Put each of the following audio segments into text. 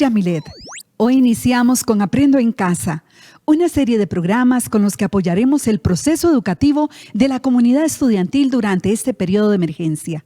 Yamilet. Hoy iniciamos con Aprendo en Casa, una serie de programas con los que apoyaremos el proceso educativo de la comunidad estudiantil durante este periodo de emergencia.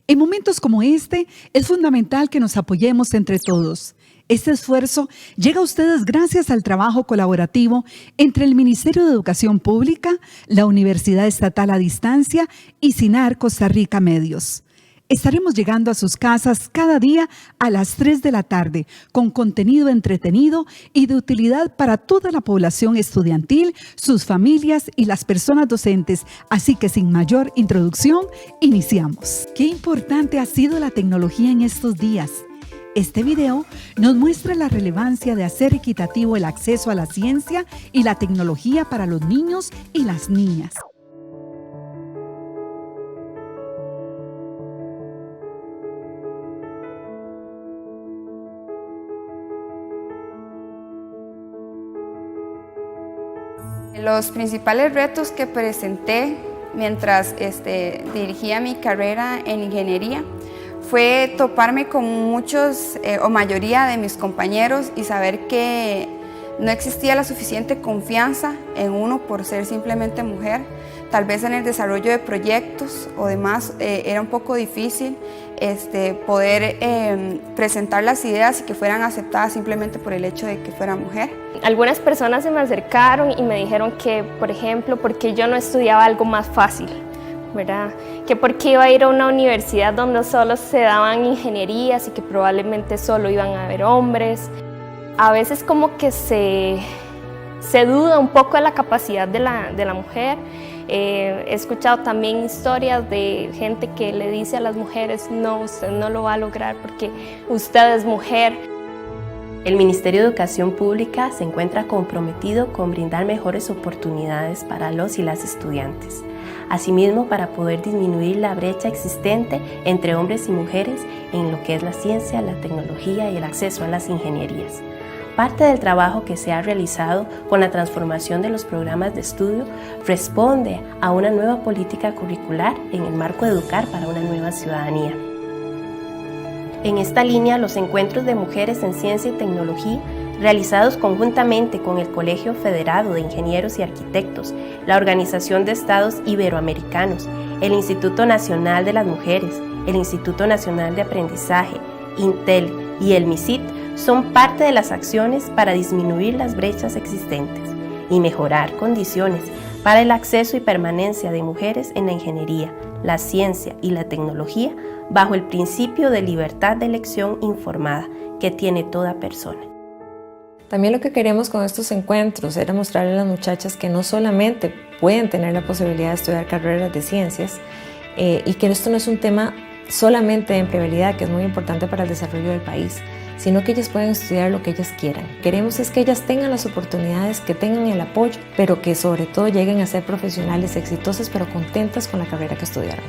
En momentos como este, es fundamental que nos apoyemos entre todos. Este esfuerzo llega a ustedes gracias al trabajo colaborativo entre el Ministerio de Educación Pública, la Universidad Estatal a Distancia y SINAR Costa Rica Medios. Estaremos llegando a sus casas cada día a las 3 de la tarde con contenido entretenido y de utilidad para toda la población estudiantil, sus familias y las personas docentes. Así que sin mayor introducción, iniciamos. ¿Qué importante ha sido la tecnología en estos días? Este video nos muestra la relevancia de hacer equitativo el acceso a la ciencia y la tecnología para los niños y las niñas. Los principales retos que presenté mientras dirigía mi carrera en ingeniería fue toparme con muchos o mayoría de mis compañeros y saber que no existía la suficiente confianza en uno por ser simplemente mujer. Tal vez en el desarrollo de proyectos o demás era un poco difícil poder presentar las ideas y que fueran aceptadas simplemente por el hecho de que fuera mujer. Algunas personas se me acercaron y me dijeron que, por ejemplo, ¿por qué yo no estudiaba algo más fácil? ¿Verdad? Que por qué iba a ir a una universidad donde solo se daban ingenierías y que probablemente solo iban a haber hombres. A veces como que se duda un poco de la capacidad de la mujer. He escuchado también historias de gente que le dice a las mujeres: no, usted no lo va a lograr porque usted es mujer. El Ministerio de Educación Pública se encuentra comprometido con brindar mejores oportunidades para los y las estudiantes. Asimismo, para poder disminuir la brecha existente entre hombres y mujeres en lo que es la ciencia, la tecnología y el acceso a las ingenierías. Parte del trabajo que se ha realizado con la transformación de los programas de estudio responde a una nueva política curricular en el marco de Educar para una nueva ciudadanía. En esta línea, los encuentros de mujeres en ciencia y tecnología, realizados conjuntamente con el Colegio Federado de Ingenieros y Arquitectos, la Organización de Estados Iberoamericanos, el Instituto Nacional de las Mujeres, el Instituto Nacional de Aprendizaje, Intel y el MISIT, son parte de las acciones para disminuir las brechas existentes y mejorar condiciones para el acceso y permanencia de mujeres en la ingeniería, la ciencia y la tecnología bajo el principio de libertad de elección informada que tiene toda persona. También lo que queremos con estos encuentros era mostrarle a las muchachas que no solamente pueden tener la posibilidad de estudiar carreras de ciencias y que esto no es un tema solamente de empleabilidad, que es muy importante para el desarrollo del país, sino que ellas pueden estudiar lo que ellas quieran. Queremos es que ellas tengan las oportunidades, que tengan el apoyo, pero que sobre todo lleguen a ser profesionales exitosas, pero contentas con la carrera que estudiaron.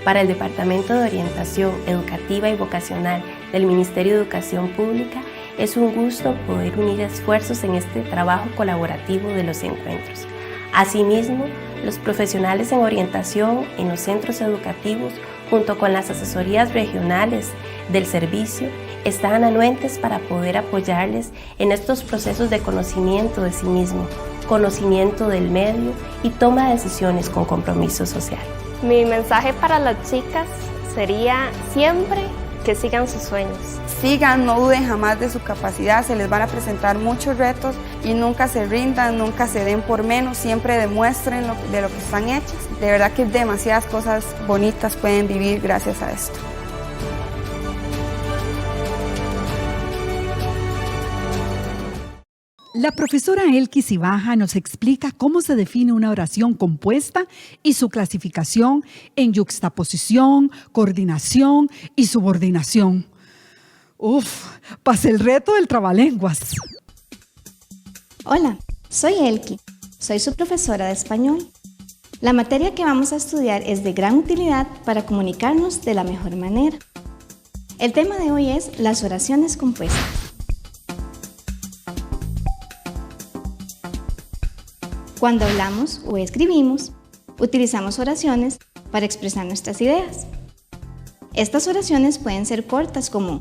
Para el Departamento de Orientación Educativa y Vocacional del Ministerio de Educación Pública, es un gusto poder unir esfuerzos en este trabajo colaborativo de los encuentros. Asimismo, los profesionales en orientación en los centros educativos, junto con las asesorías regionales del servicio, están anuentes para poder apoyarles en estos procesos de conocimiento de sí mismo, conocimiento del medio y toma de decisiones con compromiso social. Mi mensaje para las chicas sería siempre que sigan sus sueños. Sigan, no duden jamás de su capacidad, se les van a presentar muchos retos y nunca se rindan, nunca se den por menos, siempre demuestren de lo que están hechas. De verdad que demasiadas cosas bonitas pueden vivir gracias a esto. La profesora Elki Cibaja nos explica cómo se define una oración compuesta y su clasificación en yuxtaposición, coordinación y subordinación. Pasé el reto del trabalenguas. Hola, soy Elki, soy su profesora de español. La materia que vamos a estudiar es de gran utilidad para comunicarnos de la mejor manera. El tema de hoy es las oraciones compuestas. Cuando hablamos o escribimos, utilizamos oraciones para expresar nuestras ideas. Estas oraciones pueden ser cortas como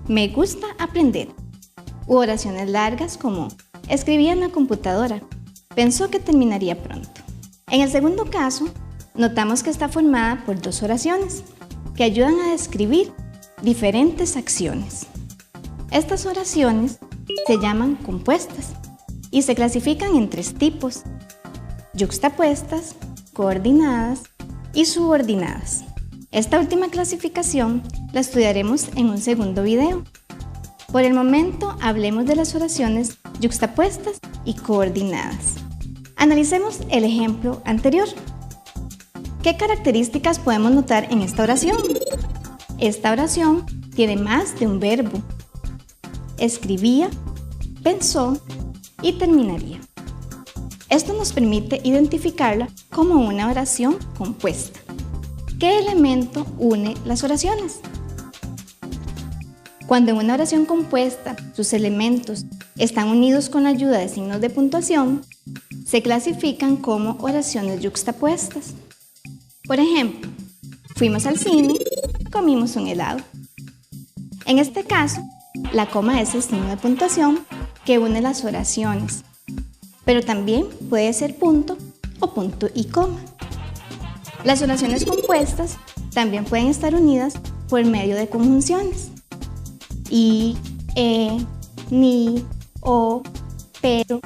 me gusta aprender. U oraciones largas como escribía en la computadora, pensó que terminaría pronto. En el segundo caso, notamos que está formada por dos oraciones que ayudan a describir diferentes acciones. Estas oraciones se llaman compuestas y se clasifican en tres tipos: yuxtapuestas, coordinadas y subordinadas. Esta última clasificación la estudiaremos en un segundo video. Por el momento, hablemos de las oraciones yuxtapuestas y coordinadas. Analicemos el ejemplo anterior. ¿Qué características podemos notar en esta oración? Esta oración tiene más de un verbo. Escribía, pensó y terminaría. Esto nos permite identificarla como una oración compuesta. ¿Qué elemento une las oraciones? Cuando en una oración compuesta sus elementos están unidos con la ayuda de signos de puntuación, se clasifican como oraciones yuxtapuestas. Por ejemplo, fuimos al cine, comimos un helado. En este caso, la coma es el signo de puntuación que une las oraciones, pero también puede ser punto o punto y coma. Las oraciones compuestas también pueden estar unidas por medio de conjunciones: y, ni, o, pero,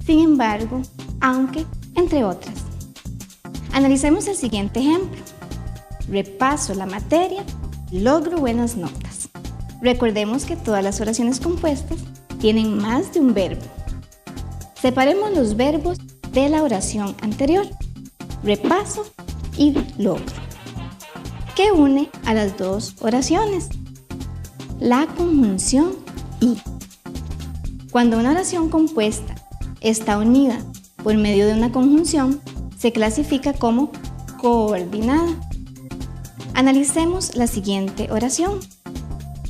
sin embargo, aunque, entre otras. Analicemos el siguiente ejemplo. Repaso la materia, logro buenas notas. Recordemos que todas las oraciones compuestas tienen más de un verbo. Separemos los verbos de la oración anterior: repaso y logro. ¿Qué une a las dos oraciones? La conjunción y. Cuando una oración compuesta está unida por medio de una conjunción, se clasifica como coordinada. Analicemos la siguiente oración.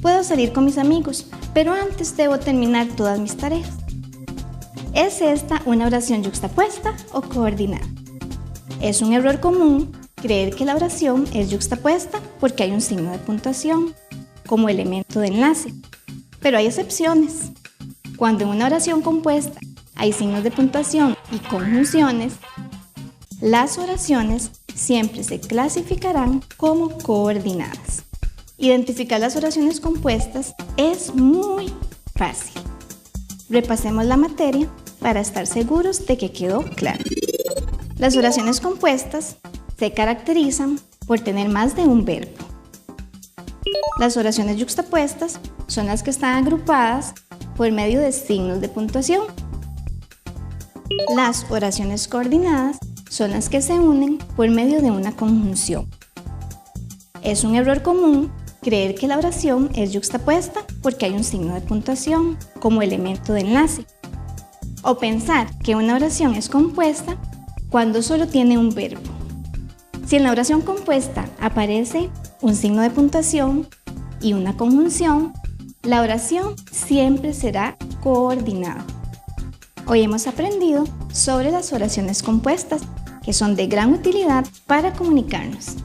Puedo salir con mis amigos, pero antes debo terminar todas mis tareas. ¿Es esta una oración yuxtapuesta o coordinada? Es un error común creer que la oración es yuxtapuesta porque hay un signo de puntuación como elemento de enlace, pero hay excepciones. Cuando en una oración compuesta hay signos de puntuación y conjunciones, las oraciones siempre se clasificarán como coordinadas. Identificar las oraciones compuestas es muy fácil. Repasemos la materia para estar seguros de que quedó claro. Las oraciones compuestas se caracterizan por tener más de un verbo. Las oraciones yuxtapuestas son las que están agrupadas por medio de signos de puntuación. Las oraciones coordinadas son las que se unen por medio de una conjunción. Es un error común creer que la oración es yuxtapuesta porque hay un signo de puntuación como elemento de enlace, o pensar que una oración es compuesta cuando solo tiene un verbo. Si en la oración compuesta aparece un signo de puntuación y una conjunción, la oración siempre será coordinada. Hoy hemos aprendido sobre las oraciones compuestas, que son de gran utilidad para comunicarnos.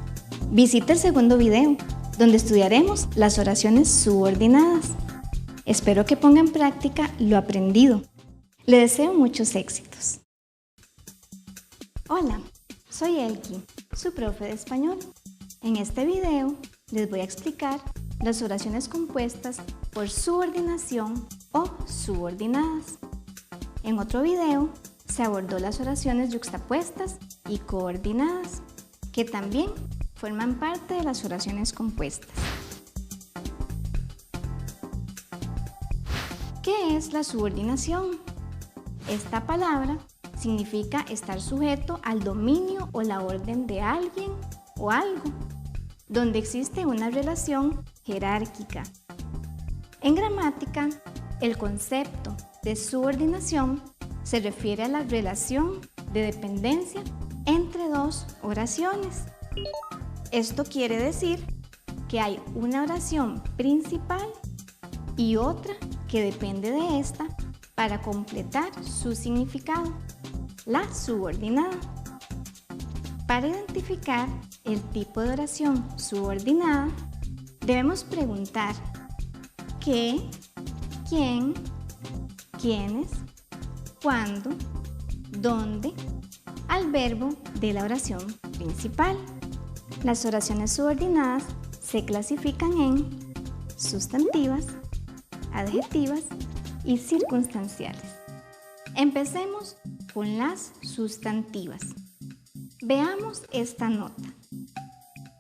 Visita el segundo video, donde estudiaremos las oraciones subordinadas. Espero que ponga en práctica lo aprendido. Le deseo muchos éxitos. Hola, soy Elki, su profe de español. En este video les voy a explicar las oraciones compuestas por subordinación o subordinadas. En otro video se abordó las oraciones yuxtapuestas y coordinadas, que también forman parte de las oraciones compuestas. ¿Qué es la subordinación? Esta palabra significa estar sujeto al dominio o la orden de alguien o algo, donde existe una relación jerárquica. En gramática, el concepto de subordinación se refiere a la relación de dependencia entre dos oraciones. Esto quiere decir que hay una oración principal y otra que depende de esta para completar su significado, la subordinada. Para identificar el tipo de oración subordinada, debemos preguntar: qué, quién, quiénes, cuándo, dónde, al verbo de la oración principal. Las oraciones subordinadas se clasifican en sustantivas, adjetivas y circunstanciales. Empecemos con las sustantivas. Veamos esta nota.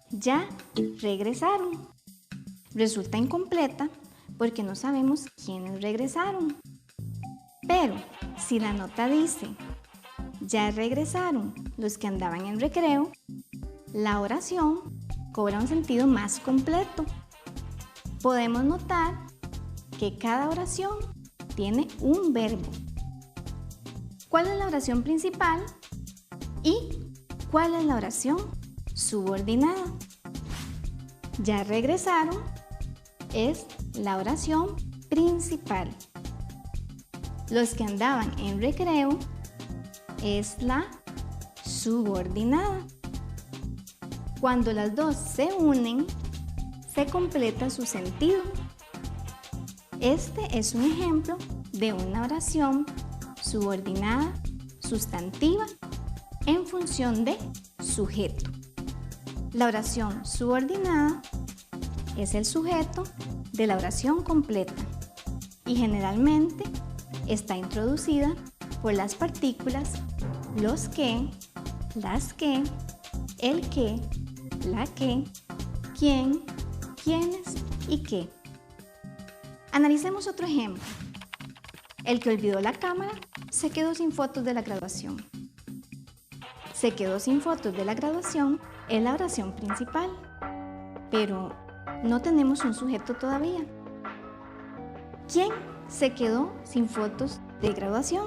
Ya regresaron. Resulta incompleta porque no sabemos quiénes regresaron. Pero si la nota dice, ya regresaron los que andaban en recreo, la oración cobra un sentido más completo. Podemos notar que cada oración tiene un verbo. ¿Cuál es la oración principal? ¿Y cuál es la oración subordinada? Ya regresaron es la oración principal. Los que andaban en recreo es la subordinada. Cuando las dos se unen, se completa su sentido. Este es un ejemplo de una oración subordinada sustantiva en función de sujeto. La oración subordinada es el sujeto de la oración completa y generalmente está introducida por las partículas los que, las que, el que, la que, quién, quiénes y qué. Analicemos otro ejemplo. El que olvidó la cámara se quedó sin fotos de la graduación. Se quedó sin fotos de la graduación es la oración principal, pero no tenemos un sujeto todavía. ¿Quién se quedó sin fotos de graduación?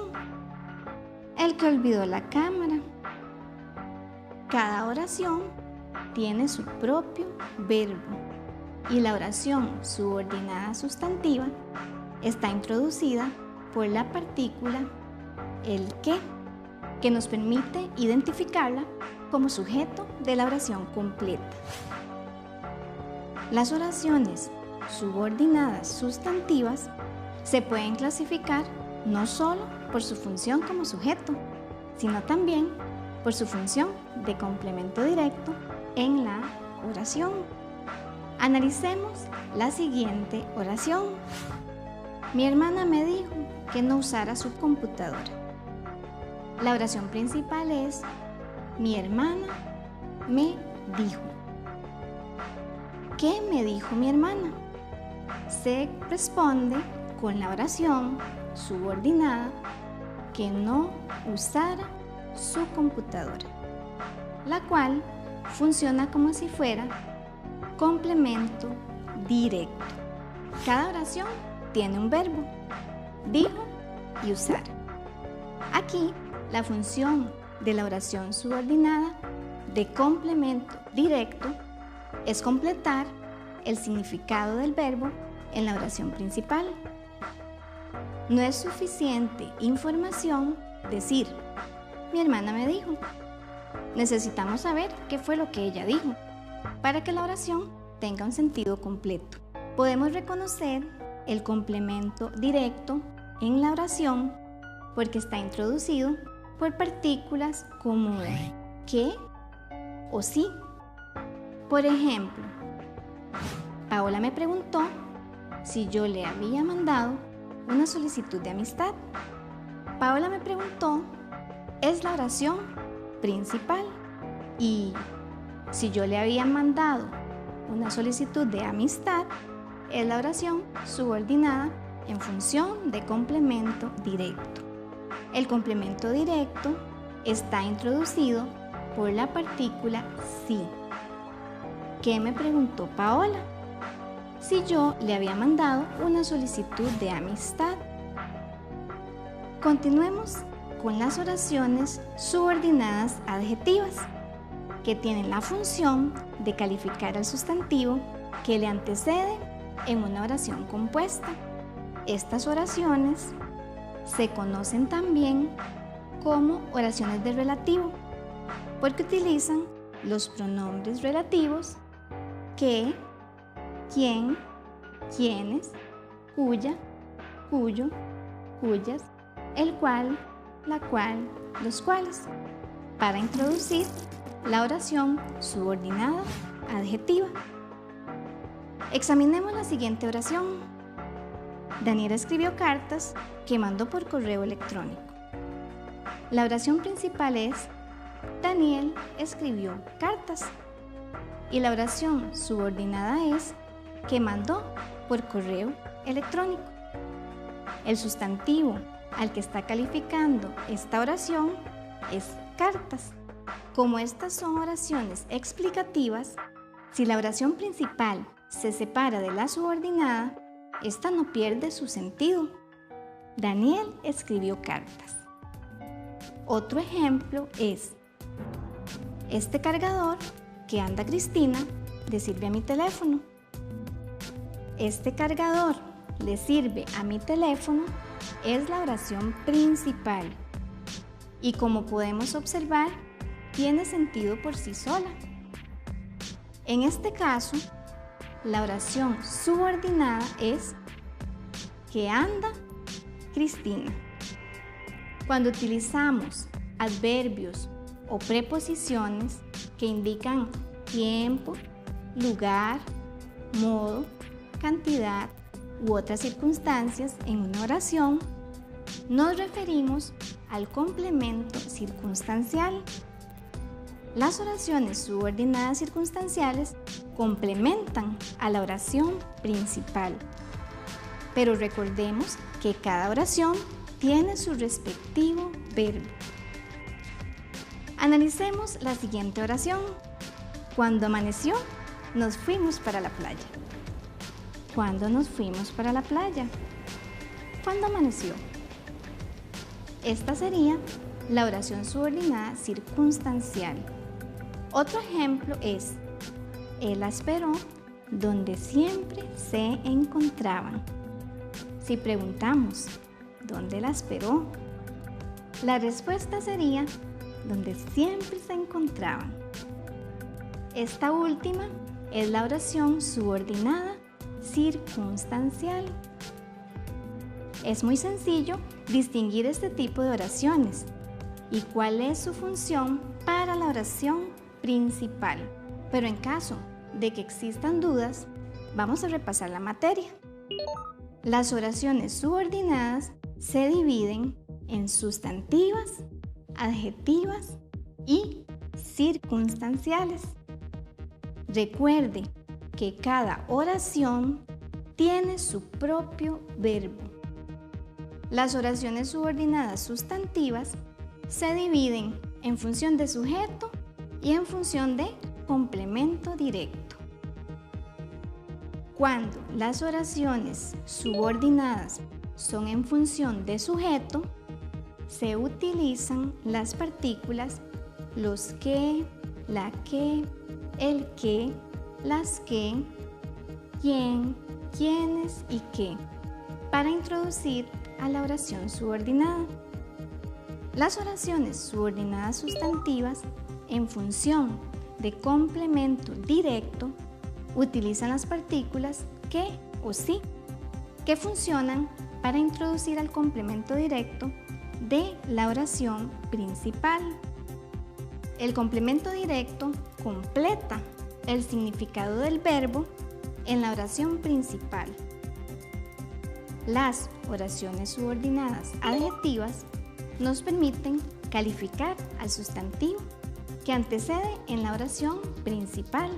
El que olvidó la cámara. Cada oración tiene su propio verbo y la oración subordinada sustantiva está introducida por la partícula el que nos permite identificarla como sujeto de la oración completa. Las oraciones subordinadas sustantivas se pueden clasificar no solo por su función como sujeto, sino también por su función de complemento directo en la oración. Analicemos la siguiente oración. Mi hermana me dijo que no usara su computadora. La oración principal es mi hermana me dijo. ¿Qué me dijo mi hermana? Se responde con la oración subordinada que no usara su computadora, la cual funciona como si fuera complemento directo. Cada oración tiene un verbo, dijo y usar. Aquí la función de la oración subordinada de complemento directo es completar el significado del verbo en la oración principal. No es suficiente información decir, mi hermana me dijo. Necesitamos saber qué fue lo que ella dijo para que la oración tenga un sentido completo. Podemos reconocer el complemento directo en la oración porque está introducido por partículas como que o sí. Por ejemplo, Paola me preguntó si yo le había mandado una solicitud de amistad. Paola me preguntó es la oración principal y si yo le había mandado una solicitud de amistad es la oración subordinada en función de complemento directo. El complemento directo está introducido por la partícula sí. ¿Qué me preguntó Paola? Si yo le había mandado una solicitud de amistad. Continuemos con las oraciones subordinadas adjetivas, que tienen la función de calificar al sustantivo que le antecede en una oración compuesta. Estas oraciones se conocen también como oraciones de relativo, porque utilizan los pronombres relativos que, quién, quiénes, cuya, cuyo, cuyas, el cual, la cual, los cuales, para introducir la oración subordinada adjetiva. Examinemos la siguiente oración. Daniel escribió cartas que mandó por correo electrónico. La oración principal es: Daniel escribió cartas. Y la oración subordinada es: que mandó por correo electrónico. El sustantivo al que está calificando esta oración es cartas. Como estas son oraciones explicativas, si la oración principal se separa de la subordinada, esta no pierde su sentido. Daniel escribió cartas. Otro ejemplo es: este cargador que anda Cristina le sirve a mi teléfono. Este cargador le sirve a mi teléfono es la oración principal y, como podemos observar, tiene sentido por sí sola. En este caso, la oración subordinada es: que anda Cristina. Cuando utilizamos adverbios o preposiciones que indican tiempo, lugar, modo, cantidad u otras circunstancias en una oración, nos referimos al complemento circunstancial. Las oraciones subordinadas circunstanciales complementan a la oración principal. Pero recordemos que cada oración tiene su respectivo verbo. Analicemos la siguiente oración. Cuando amaneció, nos fuimos para la playa. ¿Cuándo nos fuimos para la playa? ¿Cuándo amaneció? Esta sería la oración subordinada circunstancial. Otro ejemplo es: él la esperó donde siempre se encontraban. Si preguntamos ¿dónde la esperó?, la respuesta sería donde siempre se encontraban. Esta última es la oración subordinada circunstancial. Es muy sencillo distinguir este tipo de oraciones y cuál es su función para la oración principal. Pero en caso de que existan dudas, vamos a repasar la materia. Las oraciones subordinadas se dividen en sustantivas, adjetivas y circunstanciales. Recuerde que cada oración tiene su propio verbo. Las oraciones subordinadas sustantivas se dividen en función de sujeto y en función de complemento directo. Cuando las oraciones subordinadas son en función de sujeto, se utilizan las partículas los que, la que, el que, las que, quién, quiénes y qué para introducir a la oración subordinada. Las oraciones subordinadas sustantivas en función de complemento directo utilizan las partículas que o sí, que funcionan para introducir al complemento directo de la oración principal. El complemento directo completa el significado del verbo en la oración principal. Las oraciones subordinadas adjetivas nos permiten calificar al sustantivo que antecede en la oración principal.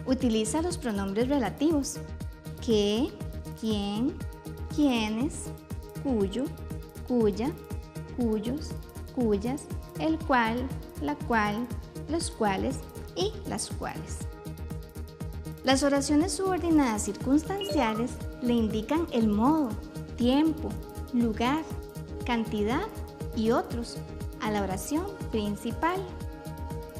Utiliza los pronombres relativos que, quién, quiénes, cuyo, cuya, cuyos, cuyas, el cual, la cual, los cuales y las cuales. Las oraciones subordinadas circunstanciales le indican el modo, tiempo, lugar, cantidad y otros a la oración principal.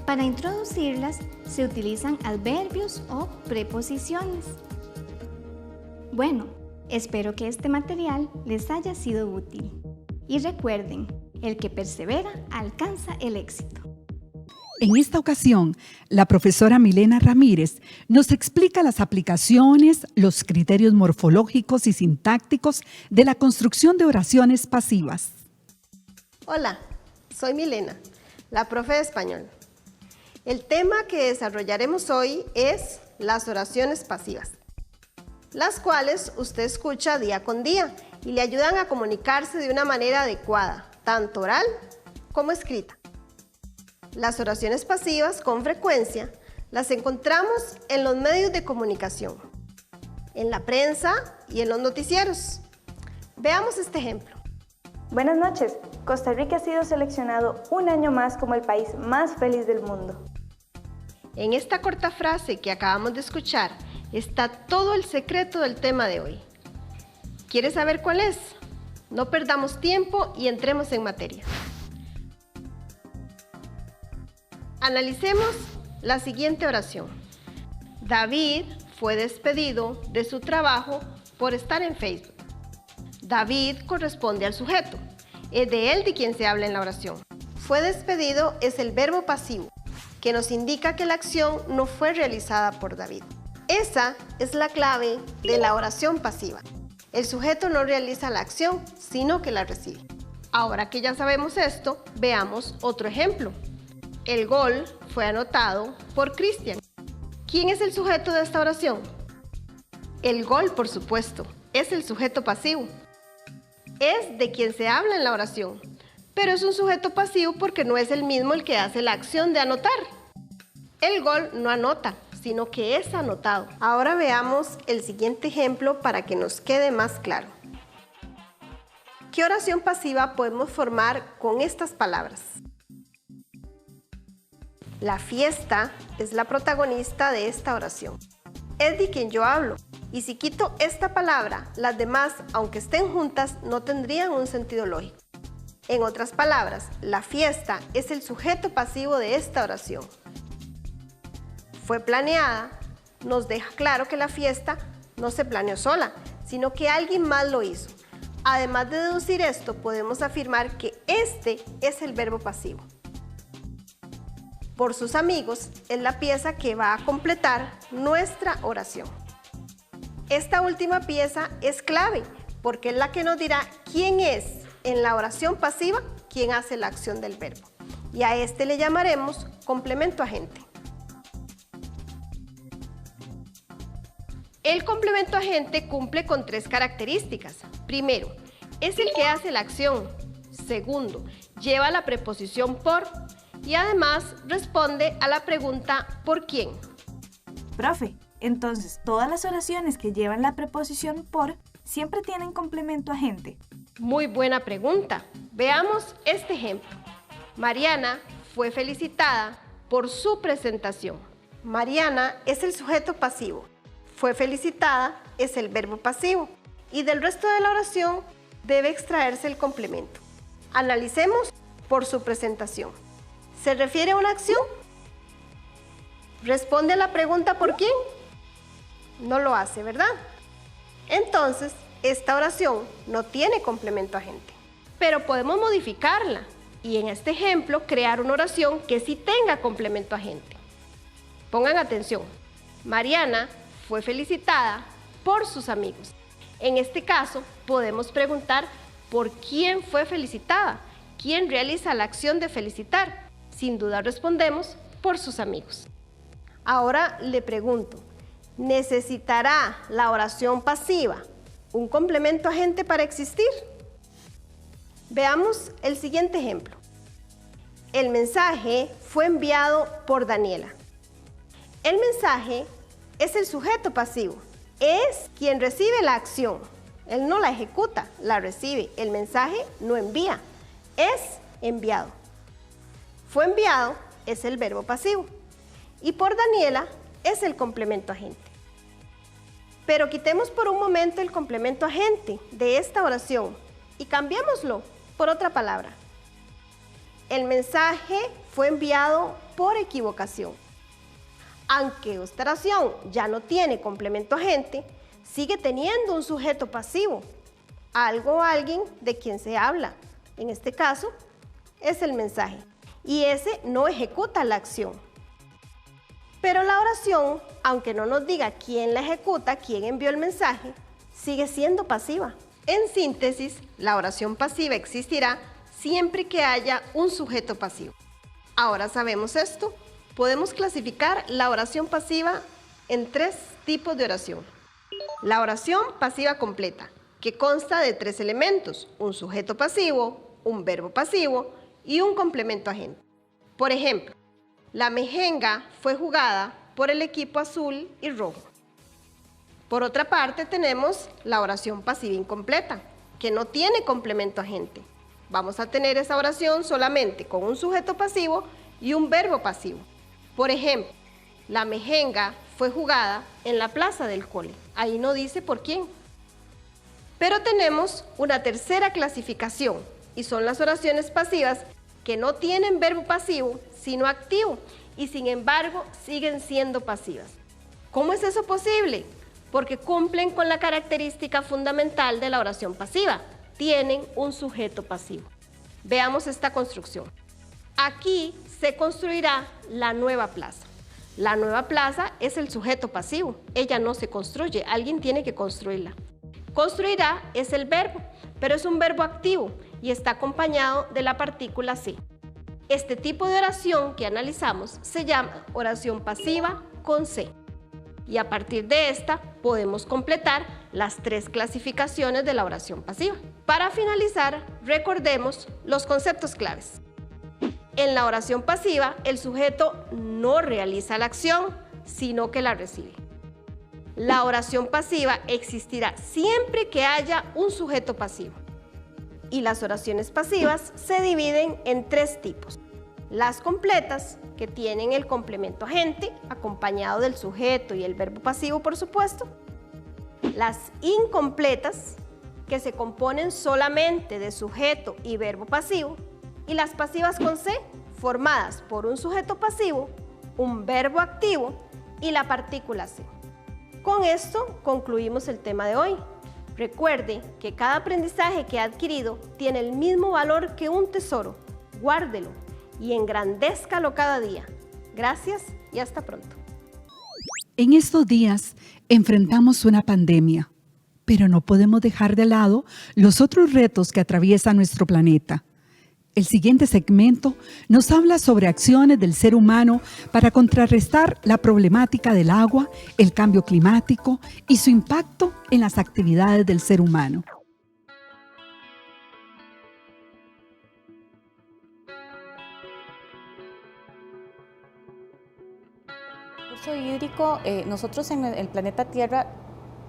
Para introducirlas se utilizan adverbios o preposiciones. Bueno, espero que este material les haya sido útil. Y recuerden, el que persevera alcanza el éxito. En esta ocasión, la profesora Milena Ramírez nos explica las aplicaciones, los criterios morfológicos y sintácticos de la construcción de oraciones pasivas. Hola, soy Milena, la profe de español. El tema que desarrollaremos hoy es las oraciones pasivas, las cuales usted escucha día con día y le ayudan a comunicarse de una manera adecuada, tanto oral como escrita. Las oraciones pasivas, con frecuencia, las encontramos en los medios de comunicación, en la prensa y en los noticieros. Veamos este ejemplo. Buenas noches. Costa Rica ha sido seleccionado un año más como el país más feliz del mundo. En esta corta frase que acabamos de escuchar está todo el secreto del tema de hoy. ¿Quieres saber cuál es? No perdamos tiempo y entremos en materia. Analicemos la siguiente oración. David fue despedido de su trabajo por estar en Facebook. David corresponde al sujeto. Es de él de quien se habla en la oración. Fue despedido es el verbo pasivo, que nos indica que la acción no fue realizada por David. Esa es la clave de la oración pasiva. El sujeto no realiza la acción, sino que la recibe. Ahora que ya sabemos esto, veamos otro ejemplo. El gol fue anotado por Cristian. ¿Quién es el sujeto de esta oración? El gol, por supuesto, es el sujeto pasivo. Es de quien se habla en la oración, pero es un sujeto pasivo porque no es el mismo el que hace la acción de anotar. El gol no anota, sino que es anotado. Ahora veamos el siguiente ejemplo para que nos quede más claro. ¿Qué oración pasiva podemos formar con estas palabras? La fiesta es la protagonista de esta oración. Es de quien yo hablo. Y si quito esta palabra, las demás, aunque estén juntas, no tendrían un sentido lógico. En otras palabras, la fiesta es el sujeto pasivo de esta oración. Fue planeada, nos deja claro que la fiesta no se planeó sola, sino que alguien más lo hizo. Además de deducir esto, podemos afirmar que este es el verbo pasivo. Por sus amigos es la pieza que va a completar nuestra oración. Esta última pieza es clave porque es la que nos dirá quién es en la oración pasiva quien hace la acción del verbo. Y a este le llamaremos complemento agente. El complemento agente cumple con 3 características. Primero, es el que hace la acción. Segundo, lleva la preposición por y además responde a la pregunta ¿por quién? Profe, entonces todas las oraciones que llevan la preposición por siempre tienen complemento agente. Muy buena pregunta. Veamos este ejemplo. Mariana fue felicitada por su presentación. Mariana es el sujeto pasivo. Fue felicitada es el verbo pasivo. Y del resto de la oración debe extraerse el complemento. Analicemos por su presentación. ¿Se refiere a una acción? ¿Responde a la pregunta ¿por quién? No lo hace, ¿verdad? Entonces, esta oración no tiene complemento agente. Pero podemos modificarla y en este ejemplo crear una oración que sí tenga complemento agente. Pongan atención. Mariana fue felicitada por sus amigos. En este caso, podemos preguntar ¿por quién fue felicitada? ¿Quién realiza la acción de felicitar? Sin duda respondemos por sus amigos. Ahora le pregunto, ¿necesitará la oración pasiva un complemento agente para existir? Veamos el siguiente ejemplo. El mensaje fue enviado por Daniela. El mensaje es el sujeto pasivo. Es quien recibe la acción. Él no la ejecuta, la recibe. El mensaje no envía, es enviado. Fue enviado es el verbo pasivo. Y por Daniela es el complemento agente. Pero quitemos por un momento el complemento agente de esta oración y cambiémoslo por otra palabra. El mensaje fue enviado por equivocación. Aunque esta oración ya no tiene complemento agente, sigue teniendo un sujeto pasivo, algo o alguien de quien se habla. En este caso, es el mensaje. y ese no ejecuta la acción. Pero la oración, aunque no nos diga quién la ejecuta, quién envió el mensaje, sigue siendo pasiva. En síntesis, la oración pasiva existirá siempre que haya un sujeto pasivo. Ahora sabemos esto, podemos clasificar la oración pasiva en 3 tipos de oración. La oración pasiva completa, que consta de 3 elementos, un sujeto pasivo, un verbo pasivo y un complemento agente. Por ejemplo, la mejenga fue jugada por el equipo azul y rojo. Por otra parte, tenemos la oración pasiva incompleta, que no tiene complemento agente. Vamos a tener esa oración solamente con un sujeto pasivo y un verbo pasivo. Por ejemplo, la mejenga fue jugada en la plaza del cole. Ahí no dice por quién. Pero tenemos una tercera clasificación, y son las oraciones pasivas que no tienen verbo pasivo, sino activo, y sin embargo siguen siendo pasivas. ¿Cómo es eso posible? Porque cumplen con la característica fundamental de la oración pasiva. Tienen un sujeto pasivo. Veamos esta construcción. Aquí se construirá la nueva plaza. La nueva plaza es el sujeto pasivo. Ella no se construye, alguien tiene que construirla. Construirá es el verbo, pero es un verbo activo y está acompañado de la partícula se. Este tipo de oración que analizamos se llama oración pasiva con se. Y a partir de esta podemos completar las 3 clasificaciones de la oración pasiva. Para finalizar, recordemos los conceptos claves. En la oración pasiva, el sujeto no realiza la acción, sino que la recibe. La oración pasiva existirá siempre que haya un sujeto pasivo. Y las oraciones pasivas se dividen en 3 tipos. Las completas, que tienen el complemento agente, acompañado del sujeto y el verbo pasivo, por supuesto. Las incompletas, que se componen solamente de sujeto y verbo pasivo. Y las pasivas con se, formadas por un sujeto pasivo, un verbo activo y la partícula se. Con esto concluimos el tema de hoy. Recuerde que cada aprendizaje que ha adquirido tiene el mismo valor que un tesoro. Guárdelo y engrandézcalo cada día. Gracias y hasta pronto. En estos días enfrentamos una pandemia, pero no podemos dejar de lado los otros retos que atraviesa nuestro planeta. El siguiente segmento nos habla sobre acciones del ser humano para contrarrestar la problemática del agua, el cambio climático y su impacto en las actividades del ser humano. El recurso hídrico, nosotros en el planeta Tierra,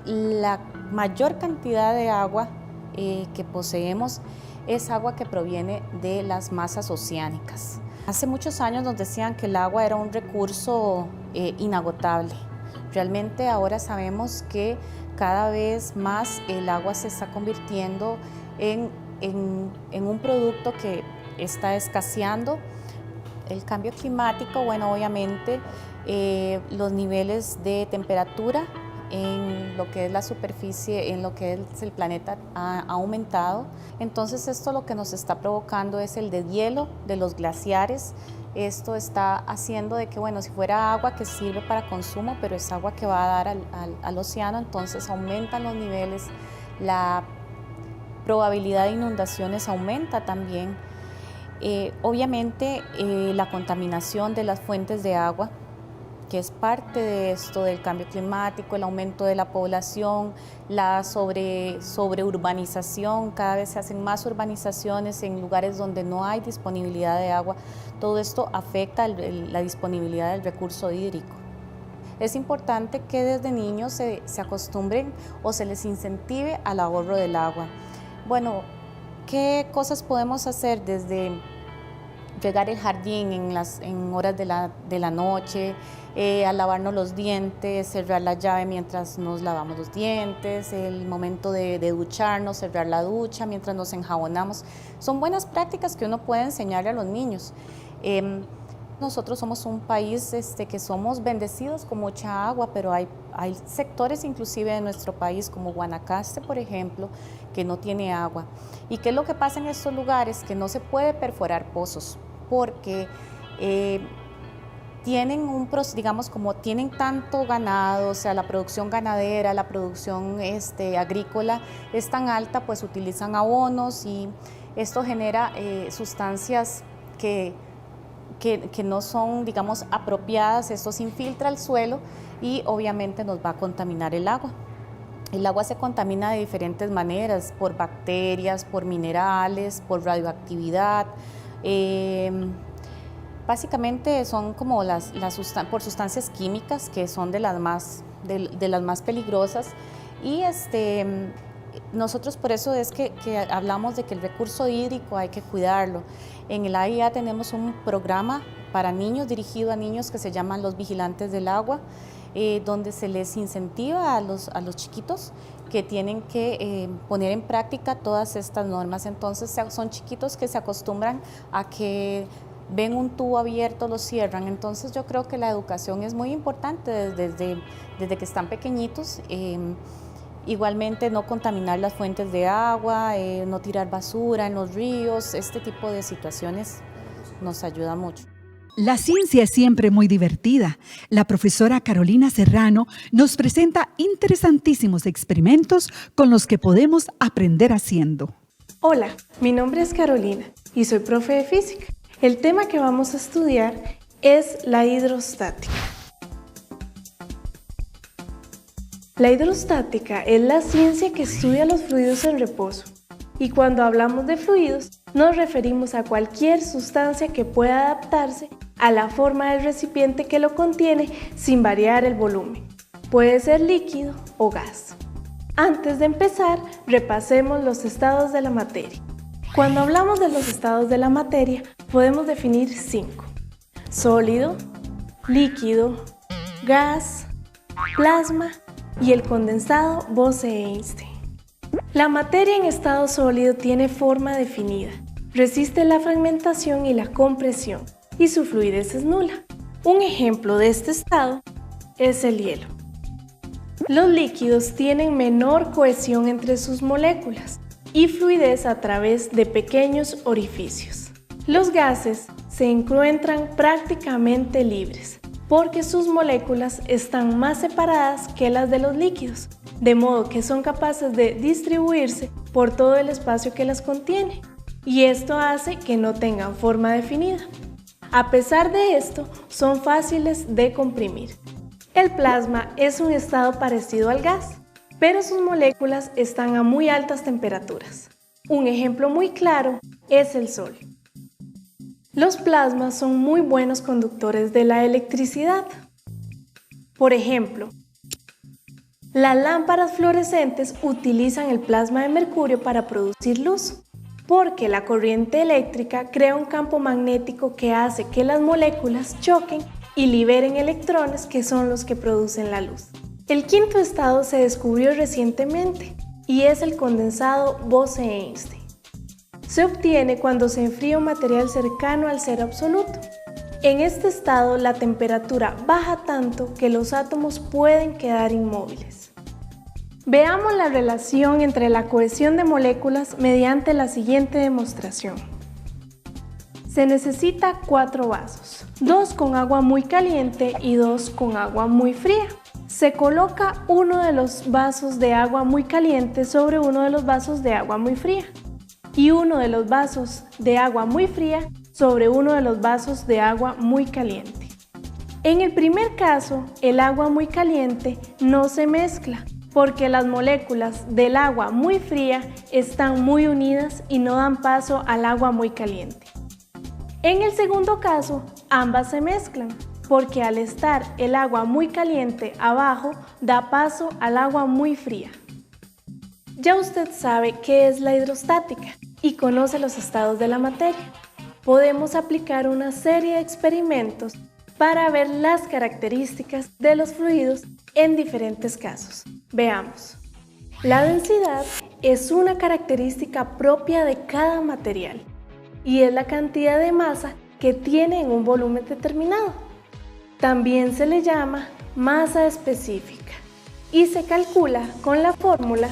la mayor cantidad de agua que poseemos es agua que proviene de las masas oceánicas. Hace muchos años nos decían que el agua era un recurso inagotable. Realmente ahora sabemos que cada vez más el agua se está convirtiendo en un producto que está escaseando. El cambio climático, bueno, obviamente los niveles de temperatura en lo que es la superficie, en lo que es el planeta ha aumentado. Entonces esto lo que nos está provocando es el deshielo de los glaciares. Esto está haciendo de que, bueno, si fuera agua que sirve para consumo, pero es agua que va a dar al océano, entonces aumentan los niveles, la probabilidad de inundaciones aumenta también. Obviamente la contaminación de las fuentes de agua, que es parte de esto del cambio climático, el aumento de la población, la sobreurbanización, cada vez se hacen más urbanizaciones en lugares donde no hay disponibilidad de agua. Todo esto afecta la disponibilidad del recurso hídrico. Es importante que desde niños se acostumbren o se les incentive al ahorro del agua. Bueno, ¿qué cosas podemos hacer desde regar el jardín en horas de la noche, a lavarnos los dientes, cerrar la llave mientras nos lavamos los dientes, el momento de ducharnos, cerrar la ducha mientras nos enjabonamos? Son buenas prácticas que uno puede enseñarle a los niños. Nosotros somos un país que somos bendecidos con mucha agua, pero hay sectores inclusive de nuestro país, como Guanacaste, por ejemplo, que no tiene agua. ¿Y qué es lo que pasa en estos lugares? Que no se puede perforar pozos, porque tienen digamos, como tienen tanto ganado, o sea, la producción ganadera, la producción agrícola es tan alta, pues utilizan abonos y esto genera sustancias que no son, digamos, apropiadas. Esto se infiltra al suelo y obviamente nos va a contaminar el agua. El agua se contamina de diferentes maneras, por bacterias, por minerales, por radioactividad. Básicamente son como por sustancias químicas que son de las más peligrosas y nosotros por eso es que hablamos de que el recurso hídrico hay que cuidarlo. En el AIA tenemos un programa para niños dirigido a niños que se llaman los vigilantes del agua, donde se les incentiva a los chiquitos que tienen que poner en práctica todas estas normas. Entonces son chiquitos que se acostumbran a que ven un tubo abierto, lo cierran. Entonces yo creo que la educación es muy importante desde que están pequeñitos. Igualmente no contaminar las fuentes de agua, no tirar basura en los ríos, este tipo de situaciones nos ayuda mucho. La ciencia es siempre muy divertida. La profesora Carolina Serrano nos presenta interesantísimos experimentos con los que podemos aprender haciendo. Hola, mi nombre es Carolina y soy profe de física. El tema que vamos a estudiar es la hidrostática. La hidrostática es la ciencia que estudia los fluidos en reposo. Y cuando hablamos de fluidos, nos referimos a cualquier sustancia que pueda adaptarse a la forma del recipiente que lo contiene sin variar el volumen. Puede ser líquido o gas. Antes de empezar, repasemos los estados de la materia. Cuando hablamos de los estados de la materia, podemos definir 5. Sólido, líquido, gas, plasma y el condensado Bose-Einstein. La materia en estado sólido tiene forma definida, resiste la fragmentación y la compresión, y su fluidez es nula. Un ejemplo de este estado es el hielo. Los líquidos tienen menor cohesión entre sus moléculas y fluidez a través de pequeños orificios. Los gases se encuentran prácticamente libres, porque sus moléculas están más separadas que las de los líquidos, de modo que son capaces de distribuirse por todo el espacio que las contiene, y esto hace que no tengan forma definida. A pesar de esto, son fáciles de comprimir. El plasma es un estado parecido al gas, pero sus moléculas están a muy altas temperaturas. Un ejemplo muy claro es el Sol. Los plasmas son muy buenos conductores de la electricidad. Por ejemplo, las lámparas fluorescentes utilizan el plasma de mercurio para producir luz, porque la corriente eléctrica crea un campo magnético que hace que las moléculas choquen y liberen electrones que son los que producen la luz. El quinto estado se descubrió recientemente y es el condensado Bose-Einstein. Se obtiene cuando se enfría un material cercano al cero absoluto. En este estado, la temperatura baja tanto que los átomos pueden quedar inmóviles. Veamos la relación entre la cohesión de moléculas mediante la siguiente demostración. Se necesita 4 vasos, 2 con agua muy caliente y 2 con agua muy fría. Se coloca uno de los vasos de agua muy caliente sobre uno de los vasos de agua muy fría y uno de los vasos de agua muy fría sobre uno de los vasos de agua muy caliente. En el primer caso, el agua muy caliente no se mezcla porque las moléculas del agua muy fría están muy unidas y no dan paso al agua muy caliente. En el segundo caso, ambas se mezclan porque al estar el agua muy caliente abajo, da paso al agua muy fría. Ya usted sabe qué es la hidrostática y conoce los estados de la materia. Podemos aplicar una serie de experimentos para ver las características de los fluidos en diferentes casos. Veamos. La densidad es una característica propia de cada material y es la cantidad de masa que tiene en un volumen determinado. También se le llama masa específica y se calcula con la fórmula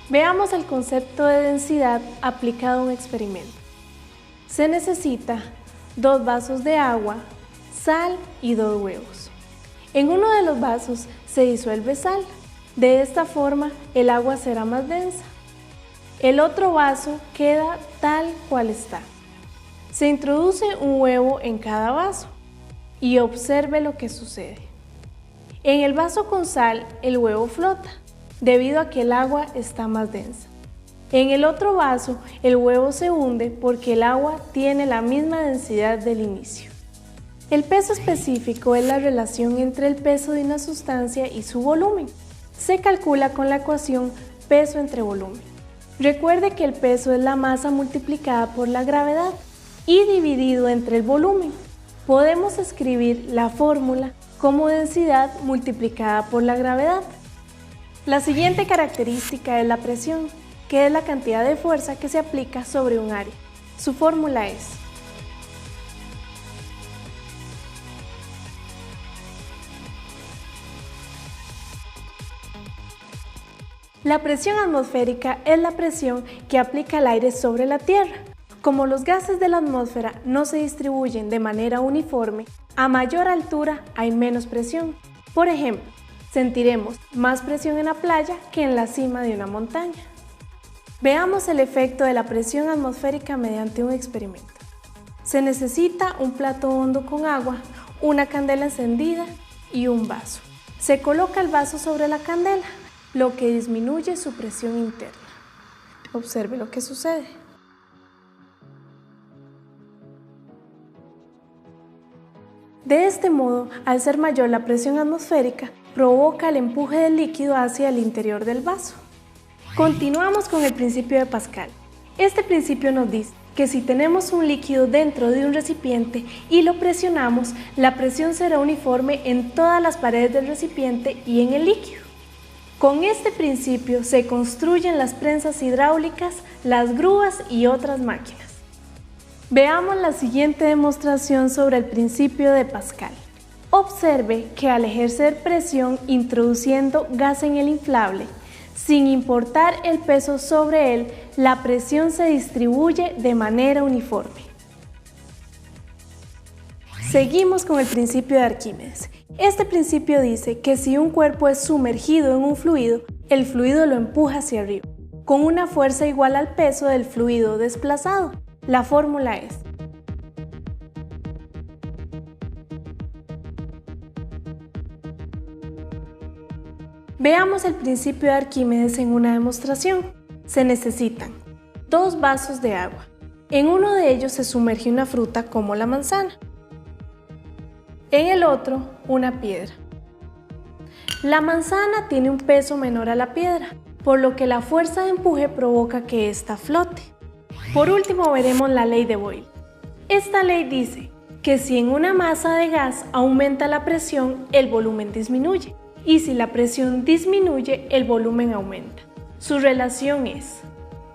Veamos el concepto de densidad aplicado a un experimento. Se necesita 2 vasos de agua, sal y 2 huevos. En uno de los vasos se disuelve sal. De esta forma el agua será más densa. El otro vaso queda tal cual está. Se introduce un huevo en cada vaso y observe lo que sucede. En el vaso con sal el huevo flota, debido a que el agua está más densa. En el otro vaso, el huevo se hunde porque el agua tiene la misma densidad del inicio. El peso específico es la relación entre el peso de una sustancia y su volumen. Se calcula con la ecuación peso entre volumen. Recuerde que el peso es la masa multiplicada por la gravedad y dividido entre el volumen. Podemos escribir la fórmula como densidad multiplicada por la gravedad. La siguiente característica es la presión, que es la cantidad de fuerza que se aplica sobre un área. Su fórmula es: la presión atmosférica es la presión que aplica el aire sobre la Tierra. Como los gases de la atmósfera no se distribuyen de manera uniforme, a mayor altura hay menos presión. Por ejemplo, sentiremos más presión en la playa que en la cima de una montaña. Veamos el efecto de la presión atmosférica mediante un experimento. Se necesita un plato hondo con agua, una candela encendida y un vaso. Se coloca el vaso sobre la candela, lo que disminuye su presión interna. Observe lo que sucede. De este modo, al ser mayor la presión atmosférica, provoca el empuje del líquido hacia el interior del vaso. Continuamos con el principio de Pascal. Este principio nos dice que si tenemos un líquido dentro de un recipiente y lo presionamos, la presión será uniforme en todas las paredes del recipiente y en el líquido. Con este principio se construyen las prensas hidráulicas, las grúas y otras máquinas. Veamos la siguiente demostración sobre el principio de Pascal. Observe que al ejercer presión introduciendo gas en el inflable, sin importar el peso sobre él, la presión se distribuye de manera uniforme. Seguimos con el principio de Arquímedes. Este principio dice que si un cuerpo es sumergido en un fluido, el fluido lo empuja hacia arriba, con una fuerza igual al peso del fluido desplazado. La fórmula es: veamos el principio de Arquímedes en una demostración. Se necesitan 2 vasos de agua. En uno de ellos se sumerge una fruta como la manzana. En el otro, una piedra. La manzana tiene un peso menor a la piedra, por lo que la fuerza de empuje provoca que ésta flote. Por último, veremos la ley de Boyle. Esta ley dice que si en una masa de gas aumenta la presión, el volumen disminuye. Y si la presión disminuye, el volumen aumenta. Su relación es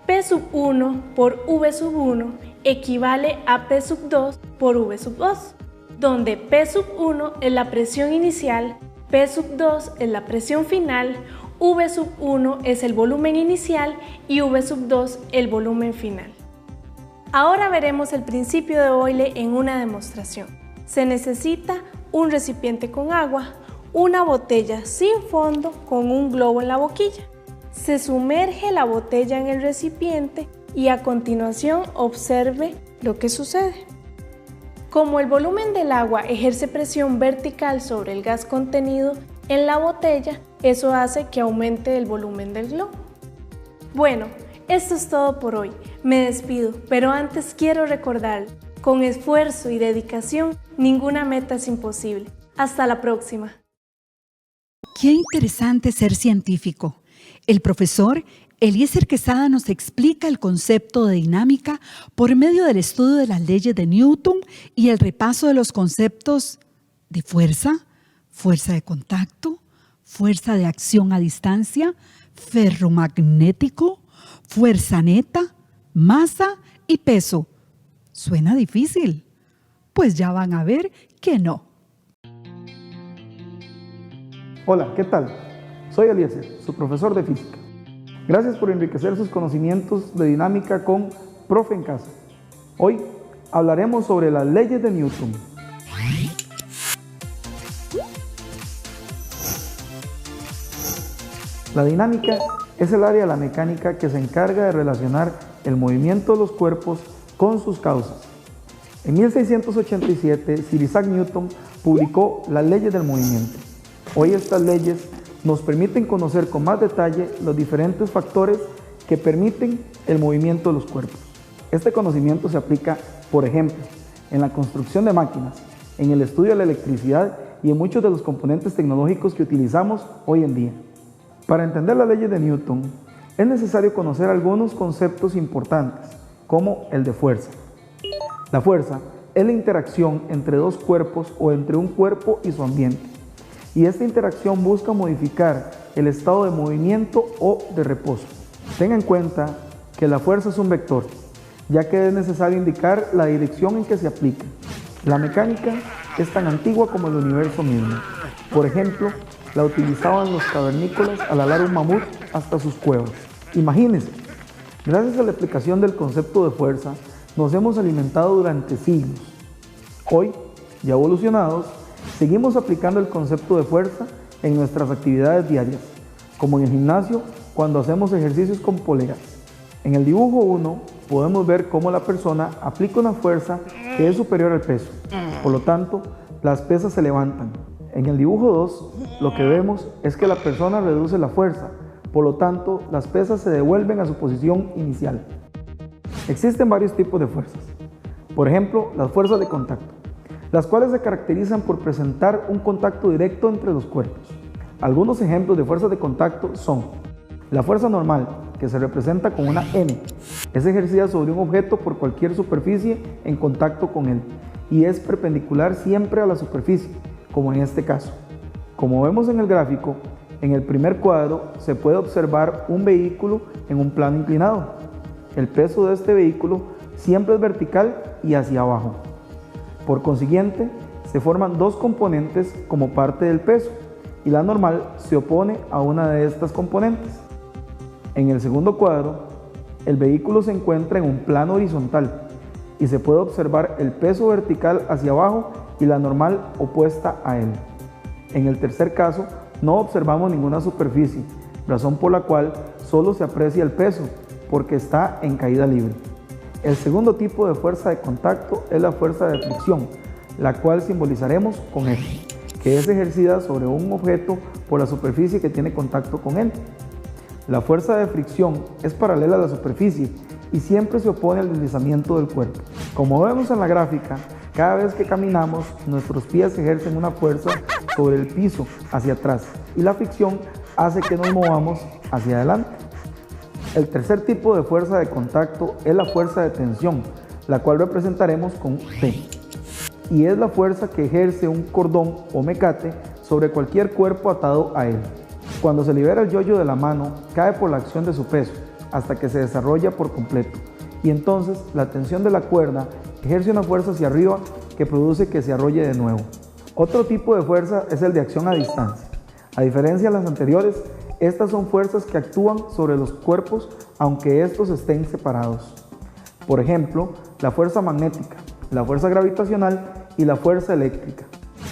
P sub 1 por V sub 1 equivale a P sub 2 por V sub 2, donde P sub 1 es la presión inicial, P sub 2 es la presión final, V sub 1 es el volumen inicial y V sub 2 el volumen final. Ahora veremos el principio de Boyle en una demostración. Se necesita un recipiente con agua, una botella sin fondo con un globo en la boquilla. Se sumerge la botella en el recipiente y a continuación observe lo que sucede. Como el volumen del agua ejerce presión vertical sobre el gas contenido en la botella, eso hace que aumente el volumen del globo. Bueno, esto es todo por hoy. Me despido, pero antes quiero recordar, con esfuerzo y dedicación, ninguna meta es imposible. Hasta la próxima. Qué interesante ser científico. El profesor Eliezer Quesada nos explica el concepto de dinámica por medio del estudio de las leyes de Newton y el repaso de los conceptos de fuerza, fuerza de contacto, fuerza de acción a distancia, ferromagnético, fuerza neta, masa y peso. ¿Suena difícil? Pues ya van a ver que no. Hola, ¿qué tal? Soy Eliezer, su profesor de física. Gracias por enriquecer sus conocimientos de dinámica con Profe en Casa. Hoy hablaremos sobre las leyes de Newton. La dinámica es el área de la mecánica que se encarga de relacionar el movimiento de los cuerpos con sus causas. En 1687, Sir Isaac Newton publicó las leyes del movimiento. Hoy estas leyes nos permiten conocer con más detalle los diferentes factores que permiten el movimiento de los cuerpos. Este conocimiento se aplica, por ejemplo, en la construcción de máquinas, en el estudio de la electricidad y en muchos de los componentes tecnológicos que utilizamos hoy en día. Para entender las leyes de Newton, es necesario conocer algunos conceptos importantes, como el de fuerza. La fuerza es la interacción entre dos cuerpos o entre un cuerpo y su ambiente, y esta interacción busca modificar el estado de movimiento o de reposo. Tenga en cuenta que la fuerza es un vector, ya que es necesario indicar la dirección en que se aplica. La mecánica es tan antigua como el universo mismo. Por ejemplo, la utilizaban los cavernícolas al alar un mamut hasta sus cuevas. Imagínense, gracias a la explicación del concepto de fuerza, nos hemos alimentado durante siglos. Hoy, ya evolucionados, seguimos aplicando el concepto de fuerza en nuestras actividades diarias, como en el gimnasio cuando hacemos ejercicios con poleas. En el dibujo 1 podemos ver cómo la persona aplica una fuerza que es superior al peso. Por lo tanto, las pesas se levantan. En el dibujo 2, lo que vemos es que la persona reduce la fuerza. Por lo tanto, las pesas se devuelven a su posición inicial. Existen varios tipos de fuerzas. Por ejemplo, las fuerzas de contacto, las cuales se caracterizan por presentar un contacto directo entre los cuerpos. Algunos ejemplos de fuerzas de contacto son la fuerza normal, que se representa con una M. Es ejercida sobre un objeto por cualquier superficie en contacto con él y es perpendicular siempre a la superficie, como en este caso. Como vemos en el gráfico, en el primer cuadro se puede observar un vehículo en un plano inclinado. El peso de este vehículo siempre es vertical y hacia abajo. Por consiguiente, se forman dos componentes como parte del peso y la normal se opone a una de estas componentes. En el segundo cuadro, el vehículo se encuentra en un plano horizontal y se puede observar el peso vertical hacia abajo y la normal opuesta a él. En el tercer caso, no observamos ninguna superficie, razón por la cual solo se aprecia el peso, porque está en caída libre. El segundo tipo de fuerza de contacto es la fuerza de fricción, la cual simbolizaremos con F, que es ejercida sobre un objeto por la superficie que tiene contacto con él. La fuerza de fricción es paralela a la superficie y siempre se opone al deslizamiento del cuerpo. Como vemos en la gráfica, cada vez que caminamos, nuestros pies ejercen una fuerza sobre el piso hacia atrás y la fricción hace que nos movamos hacia adelante. El tercer tipo de fuerza de contacto es la fuerza de tensión, la cual representaremos con T, y es la fuerza que ejerce un cordón o mecate sobre cualquier cuerpo atado a él. Cuando se libera el yoyo de la mano, cae por la acción de su peso, hasta que se desarrolla por completo, y entonces la tensión de la cuerda ejerce una fuerza hacia arriba que produce que se arrolle de nuevo. Otro tipo de fuerza es el de acción a distancia. A diferencia de las anteriores, estas son fuerzas que actúan sobre los cuerpos aunque estos estén separados. Por ejemplo, la fuerza magnética, la fuerza gravitacional y la fuerza eléctrica.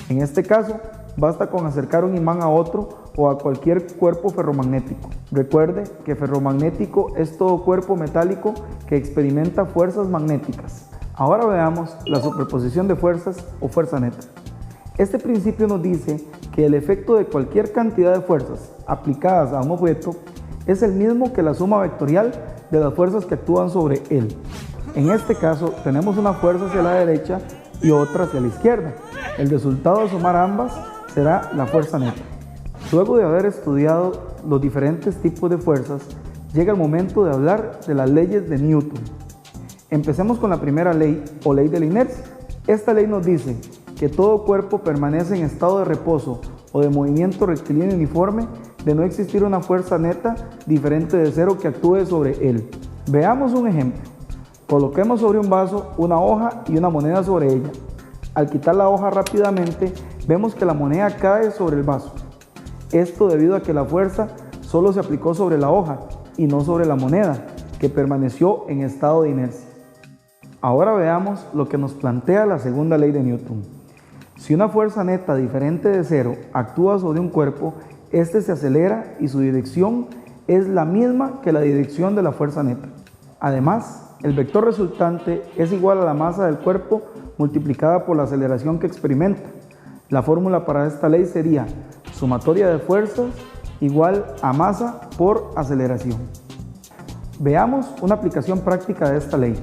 En este caso, basta con acercar un imán a otro o a cualquier cuerpo ferromagnético. Recuerde que ferromagnético es todo cuerpo metálico que experimenta fuerzas magnéticas. Ahora veamos la superposición de fuerzas o fuerza neta. Este principio nos dice que el efecto de cualquier cantidad de fuerzas aplicadas a un objeto es el mismo que la suma vectorial de las fuerzas que actúan sobre él. En este caso tenemos una fuerza hacia la derecha y otra hacia la izquierda. El resultado de sumar ambas será la fuerza neta. Luego de haber estudiado los diferentes tipos de fuerzas, llega el momento de hablar de las leyes de Newton. Empecemos con la primera ley o ley de la inercia. Esta ley nos dice que todo cuerpo permanece en estado de reposo o de movimiento rectilíneo uniforme de no existir una fuerza neta diferente de cero que actúe sobre él. Veamos un ejemplo. Coloquemos sobre un vaso una hoja y una moneda sobre ella. Al quitar la hoja rápidamente, vemos que la moneda cae sobre el vaso. Esto debido a que la fuerza solo se aplicó sobre la hoja y no sobre la moneda, que permaneció en estado de inercia. Ahora veamos lo que nos plantea la segunda ley de Newton. Si una fuerza neta diferente de cero actúa sobre un cuerpo, este se acelera y su dirección es la misma que la dirección de la fuerza neta. Además, el vector resultante es igual a la masa del cuerpo multiplicada por la aceleración que experimenta. La fórmula para esta ley sería sumatoria de fuerzas igual a masa por aceleración. Veamos una aplicación práctica de esta ley.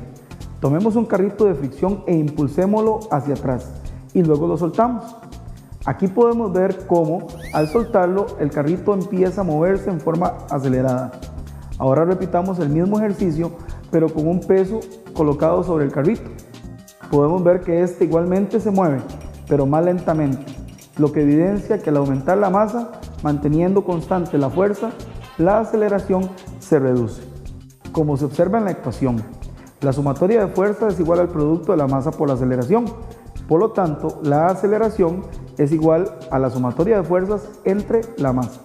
Tomemos un carrito de fricción e impulsémoslo hacia atrás y luego lo soltamos. Aquí podemos ver cómo al soltarlo el carrito empieza a moverse en forma acelerada. Ahora repitamos el mismo ejercicio pero con un peso colocado sobre el carrito. Podemos ver que este igualmente se mueve, pero más lentamente, lo que evidencia que al aumentar la masa, manteniendo constante la fuerza, la aceleración se reduce. Como se observa en la ecuación, la sumatoria de fuerzas es igual al producto de la masa por la aceleración. Por lo tanto, la aceleración es igual a la sumatoria de fuerzas entre la masa.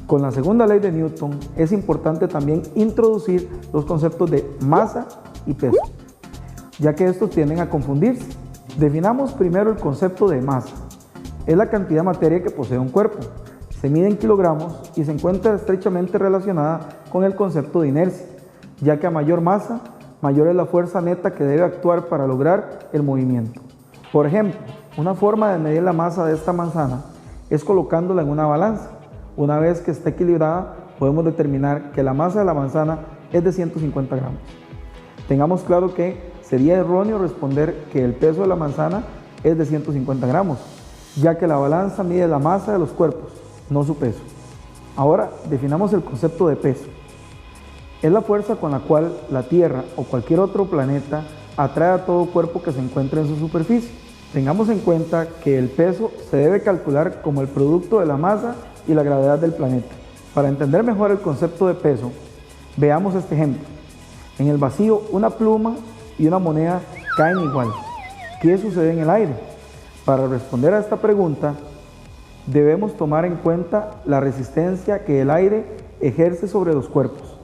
Con la segunda ley de Newton es importante también introducir los conceptos de masa y peso, ya que estos tienden a confundirse. Definamos primero el concepto de masa. Es la cantidad de materia que posee un cuerpo. Se mide en kilogramos y se encuentra estrechamente relacionada con el concepto de inercia, ya que a mayor masa, mayor es la fuerza neta que debe actuar para lograr el movimiento. Por ejemplo, una forma de medir la masa de esta manzana es colocándola en una balanza. Una vez que esté equilibrada, podemos determinar que la masa de la manzana es de 150 gramos. Tengamos claro que sería erróneo responder que el peso de la manzana es de 150 gramos, ya que la balanza mide la masa de los cuerpos, no su peso. Ahora definamos el concepto de peso. Es la fuerza con la cual la Tierra o cualquier otro planeta atrae a todo cuerpo que se encuentre en su superficie. Tengamos en cuenta que el peso se debe calcular como el producto de la masa y la gravedad del planeta. Para entender mejor el concepto de peso, veamos este ejemplo. En el vacío, una pluma y una moneda caen igual. ¿Qué sucede en el aire? Para responder a esta pregunta, debemos tomar en cuenta la resistencia que el aire ejerce sobre los cuerpos,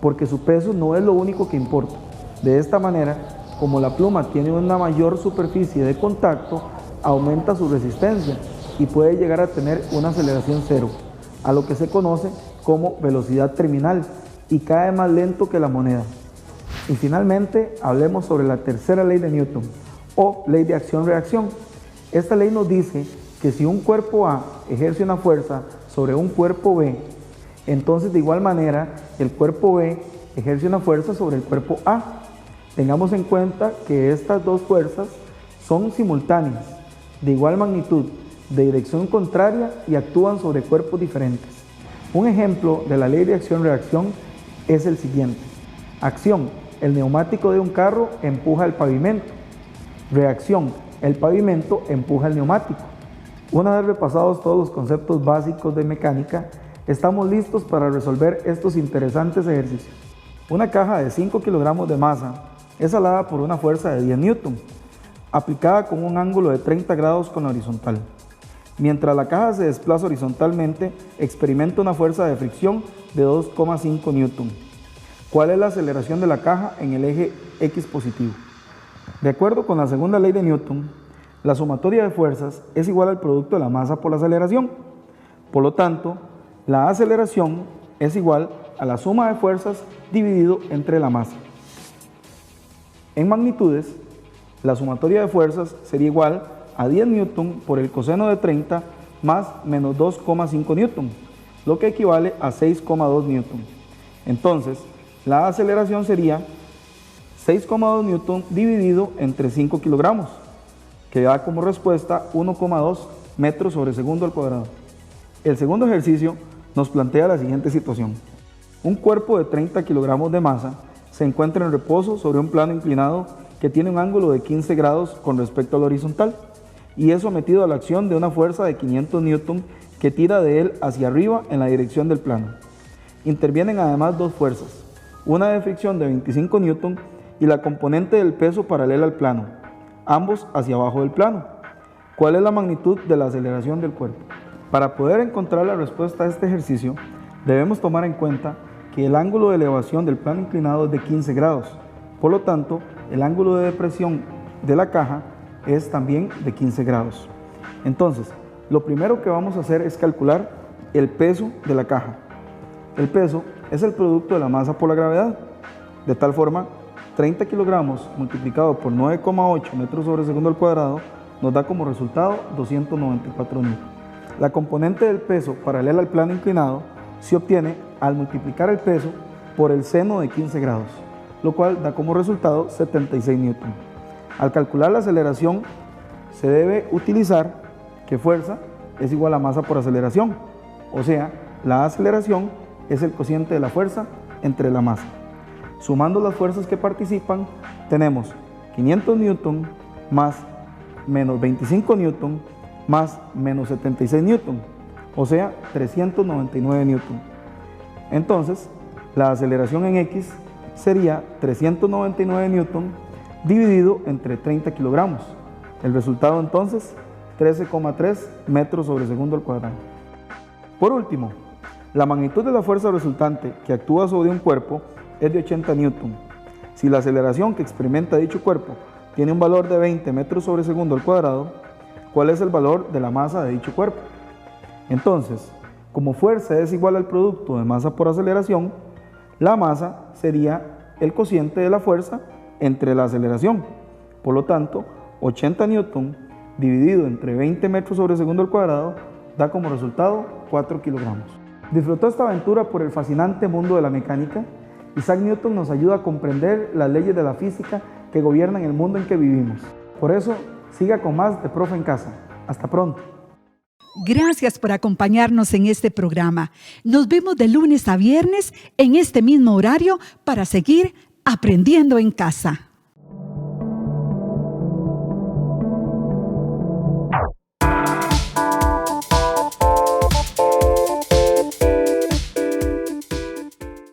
porque su peso no es lo único que importa. De esta manera, como la pluma tiene una mayor superficie de contacto, aumenta su resistencia y puede llegar a tener una aceleración cero, a lo que se conoce como velocidad terminal, y cae más lento que la moneda. Y finalmente, hablemos sobre la tercera ley de Newton, o ley de acción-reacción. Esta ley nos dice que si un cuerpo A ejerce una fuerza sobre un cuerpo B, entonces de igual manera el cuerpo B ejerce una fuerza sobre el cuerpo A. Tengamos en cuenta que estas dos fuerzas son simultáneas, de igual magnitud, de dirección contraria y actúan sobre cuerpos diferentes. Un ejemplo de la ley de acción-reacción es el siguiente. Acción: el neumático de un carro empuja el pavimento. Reacción: el pavimento empuja el neumático. Una vez repasados todos los conceptos básicos de mecánica, estamos listos para resolver estos interesantes ejercicios. Una caja de 5 kilogramos de masa es alada por una fuerza de 10 newton, aplicada con un ángulo de 30 grados con la horizontal. Mientras la caja se desplaza horizontalmente, experimenta una fuerza de fricción de 2,5 newton. ¿Cuál es la aceleración de la caja en el eje X positivo? De acuerdo con la segunda ley de Newton, la sumatoria de fuerzas es igual al producto de la masa por la aceleración. Por lo tanto, la aceleración es igual a la suma de fuerzas dividido entre la masa. En magnitudes, la sumatoria de fuerzas sería igual a 10 newton por el coseno de 30 más menos 2,5 newton, lo que equivale a 6,2 newton. Entonces, la aceleración sería 6,2 newton dividido entre 5 kilogramos, que da como respuesta 1,2 metros sobre segundo al cuadrado. El segundo ejercicio nos plantea la siguiente situación. Un cuerpo de 30 kilogramos de masa se encuentra en reposo sobre un plano inclinado que tiene un ángulo de 15 grados con respecto al horizontal y es sometido a la acción de una fuerza de 500 newton que tira de él hacia arriba en la dirección del plano. Intervienen además dos fuerzas, una de fricción de 25 newton y la componente del peso paralela al plano, ambos hacia abajo del plano. ¿Cuál es la magnitud de la aceleración del cuerpo? Para poder encontrar la respuesta a este ejercicio, debemos tomar en cuenta que el ángulo de elevación del plano inclinado es de 15 grados. Por lo tanto, el ángulo de depresión de la caja es también de 15 grados. Entonces, lo primero que vamos a hacer es calcular el peso de la caja. El peso es el producto de la masa por la gravedad. De tal forma, 30 kilogramos multiplicado por 9,8 metros sobre segundo al cuadrado nos da como resultado 294 newton. La componente del peso paralela al plano inclinado se obtiene al multiplicar el peso por el seno de 15 grados, lo cual da como resultado 76 newton. Al calcular la aceleración, se debe utilizar que fuerza es igual a masa por aceleración, o sea, la aceleración es el cociente de la fuerza entre la masa. Sumando las fuerzas que participan, tenemos 500 newton más menos 25 newton más menos 76 newton, o sea, 399 newton. Entonces, la aceleración en X sería 399 newton dividido entre 30 kilogramos. El resultado entonces, 13,3 metros sobre segundo al cuadrado. Por último, la magnitud de la fuerza resultante que actúa sobre un cuerpo es de 80 newton. Si la aceleración que experimenta dicho cuerpo tiene un valor de 20 metros sobre segundo al cuadrado, ¿cuál es el valor de la masa de dicho cuerpo? Entonces, como fuerza es igual al producto de masa por aceleración, la masa sería el cociente de la fuerza entre la aceleración. Por lo tanto, 80 newton dividido entre 20 metros sobre segundo al cuadrado da como resultado 4 kilogramos. ¿Disfrutó esta aventura por el fascinante mundo de la mecánica? Isaac Newton nos ayuda a comprender las leyes de la física que gobiernan el mundo en que vivimos. Por eso, siga con más de Profe en Casa. Hasta pronto. Gracias por acompañarnos en este programa. Nos vemos de lunes a viernes en este mismo horario para seguir aprendiendo en casa.